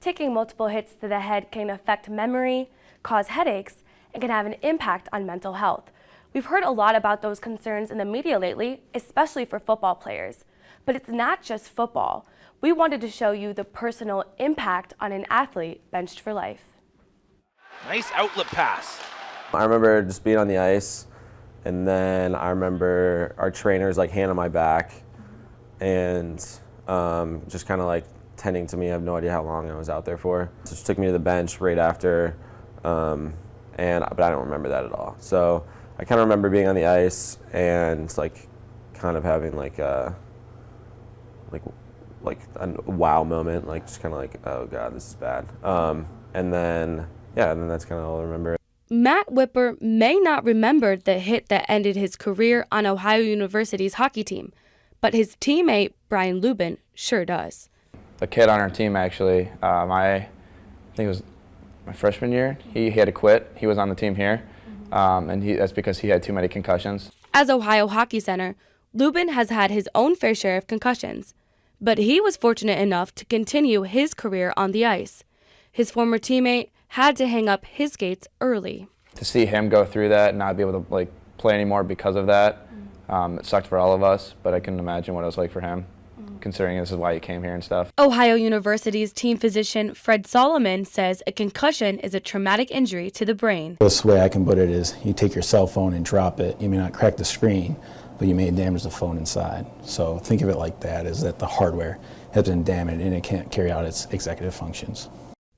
Taking multiple hits to the head can affect memory, cause headaches, and can have an impact on mental health. We've heard a lot about those concerns in the media lately, especially for football players. But it's not just football. We wanted to show you the personal impact on an athlete benched for life. Nice outlet pass. I remember just being on the ice, and then I remember our trainers like hand on my back and just kind of like tending to me. I have no idea how long I was out there for. So she took me to the bench right after, but I don't remember that at all. So I kind of remember being on the ice and like kind of having like a wow moment, like just kind of like, oh God, this is bad. And then that's kind of all I remember. Matt Whipper may not remember the hit that ended his career on Ohio University's hockey team, but his teammate, Brian Lubin, sure does. A kid on our team, actually, I think it was my freshman year, he had to quit. He was on the team here, and that's because he had too many concussions. As Ohio Hockey Center, Lubin has had his own fair share of concussions, but he was fortunate enough to continue his career on the ice. His former teammate had to hang up his skates early. To see him go through that and not be able to play anymore because of that, it sucked for all of us, but I couldn't imagine what it was like for him, considering this is why he came here and stuff. Ohio University's team physician Fred Solomon says a concussion is a traumatic injury to the brain. The way I can put it is you take your cell phone and drop it. You may not crack the screen, but you may damage the phone inside. So think of it like that, is that the hardware has been damaged and it can't carry out its executive functions.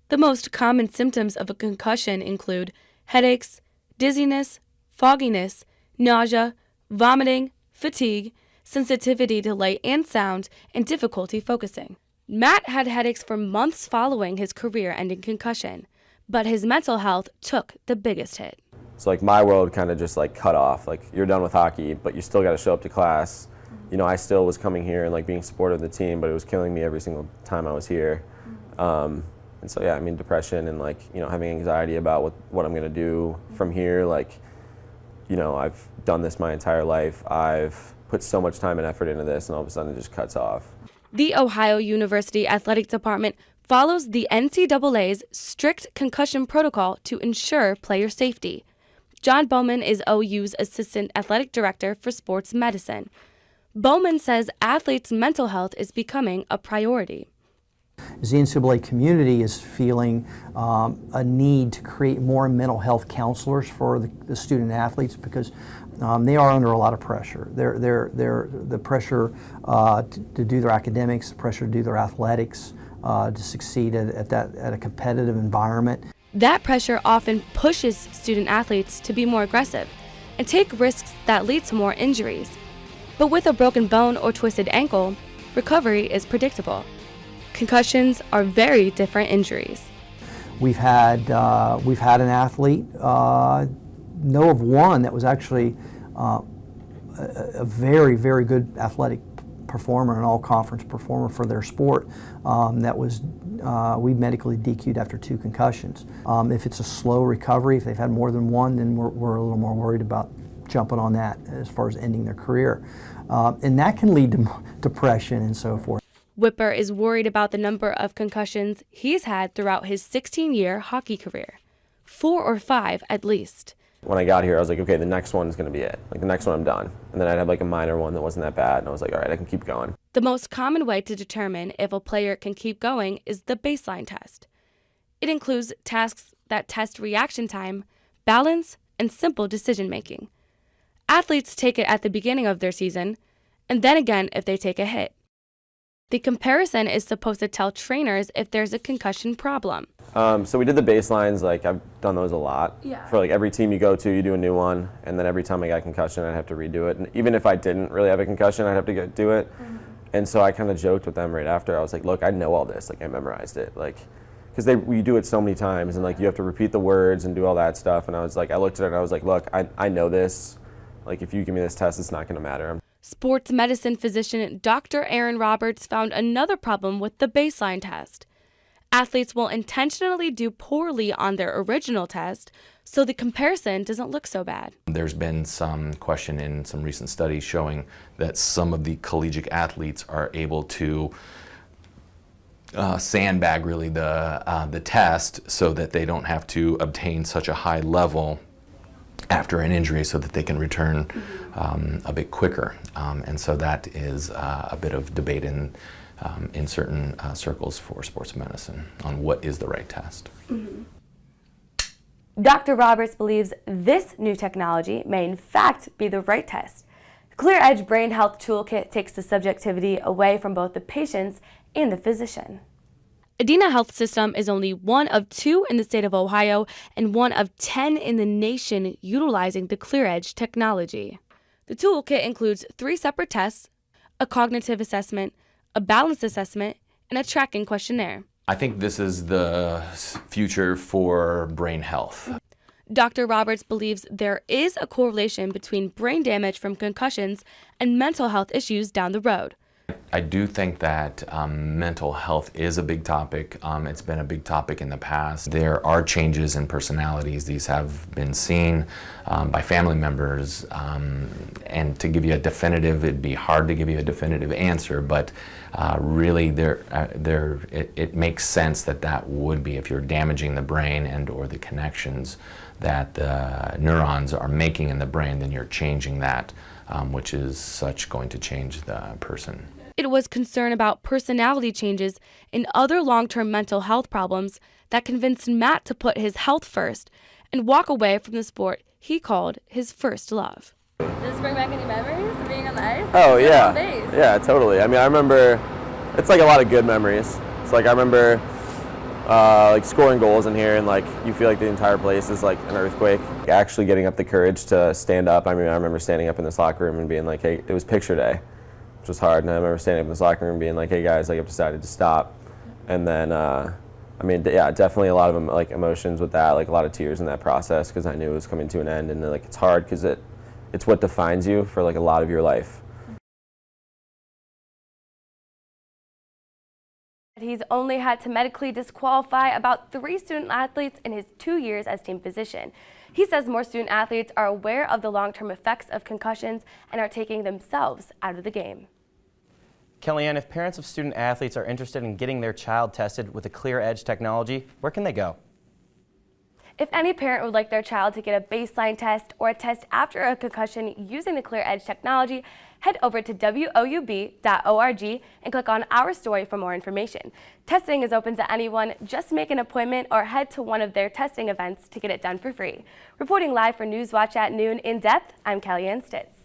The most common symptoms of a concussion include headaches, dizziness, fogginess, nausea, vomiting, fatigue, sensitivity to light and sound, and difficulty focusing. Matt had headaches for months following his career-ending concussion, but his mental health took the biggest hit. So like my world kind of just like cut off. Like you're done with hockey, but you still got to show up to class. You know, I still was coming here and like being supportive of the team, but it was killing me every single time I was here. And so yeah, I mean depression and like, you know, having anxiety about what I'm gonna do from here. Like, you know, I've done this my entire life. I've put so much time and effort into this, and all of a sudden it just cuts off. The Ohio University Athletic Department follows the NCAA's strict concussion protocol to ensure player safety. John Bowman is OU's Assistant Athletic Director for Sports Medicine. Bowman says athletes' mental health is becoming a priority. The NCAA community is feeling a need to create more mental health counselors for the student athletes because they are under a lot of pressure. The pressure to do their academics, the pressure to do their athletics, to succeed at a competitive environment. That pressure often pushes student athletes to be more aggressive and take risks that lead to more injuries. But with a broken bone or twisted ankle, recovery is predictable. Concussions are very different injuries. We've had an athlete know of one that was actually a very, very good athletic performer, an all-conference performer for their sport. That was we medically DQ'd after 2 concussions. If it's a slow recovery, if they've had more than one, then we're a little more worried about jumping on that as far as ending their career, and that can lead to depression and so forth. Whipper is worried about the number of concussions he's had throughout his 16-year hockey career, 4 or 5 at least. When I got here, I was like, okay, the next one's going to be it. Like the next one I'm done. And then I'd have like a minor one that wasn't that bad, and I was like, all right, I can keep going. The most common way to determine if a player can keep going is the baseline test. It includes tasks that test reaction time, balance, and simple decision-making. Athletes take it at the beginning of their season, and then again if they take a hit. The comparison is supposed to tell trainers if there's a concussion problem. So we did the baselines, like I've done those a lot. Yeah. For like every team you go to, you do a new one, and then every time I got a concussion, I'd have to redo it. And even if I didn't really have a concussion, I'd have to do it. And so I kind of joked with them right after. I was like, look, I know all this, like I memorized it. Like, because we do it so many times, and like you have to repeat the words and do all that stuff. And I was like, I looked at it and I was like, look, I know this. Like if you give me this test, it's not gonna matter. Sports medicine physician Dr. Aaron Roberts found another problem with the baseline test. Athletes will intentionally do poorly on their original test, so the comparison doesn't look so bad. There's been some question in some recent studies showing that some of the collegiate athletes are able to sandbag really the test so that they don't have to obtain such a high level after an injury so that they can return a bit quicker. And so that is a bit of debate in certain circles for sports medicine on what is the right test. Dr. Roberts believes this new technology may in fact be the right test. The Clear Edge Brain Health Toolkit takes the subjectivity away from both the patients and the physician. Adena Health System is only one of 2 in the state of Ohio and one of 10 in the nation utilizing the Clear Edge technology. The toolkit includes 3 separate tests, a cognitive assessment, a balance assessment, and a tracking questionnaire. I think this is the future for brain health. Dr. Roberts believes there is a correlation between brain damage from concussions and mental health issues down the road. I do think that mental health is a big topic. It's been a big topic in the past. There are changes in personalities. These have been seen by family members. And to give you a definitive, it'd be hard to give you a definitive answer, but really it makes sense that that would be, if you're damaging the brain and or the connections that the neurons are making in the brain, then you're changing that, which is such going to change the person. It was concern about personality changes and other long-term mental health problems that convinced Matt to put his health first and walk away from the sport he called his first love. Does this bring back any memories of being on the ice? Oh yeah, yeah, totally. I mean, I remember, it's like a lot of good memories. It's like I remember like scoring goals in here and like you feel like the entire place is like an earthquake. Actually getting up the courage to stand up. I mean, I remember standing up in this locker room and being like, hey, it was picture day, which was hard. And I remember standing up in this locker room and being like, hey guys, like I've decided to stop. And then, I mean, yeah, definitely a lot of like emotions with that, like a lot of tears in that process because I knew it was coming to an end. And like it's hard because it's what defines you for like a lot of your life. He's only had to medically disqualify about 3 student athletes in his 2 years as team physician. He says more student athletes are aware of the long-term effects of concussions and are taking themselves out of the game. Kellyanne, if parents of student athletes are interested in getting their child tested with the Clear Edge technology, where can they go? If any parent would like their child to get a baseline test or a test after a concussion using the Clear Edge technology, head over to WOUB.org and click on our story for more information. Testing is open to anyone. Just make an appointment or head to one of their testing events to get it done for free. Reporting live for Newswatch at noon in depth, I'm Kellyanne Stitts.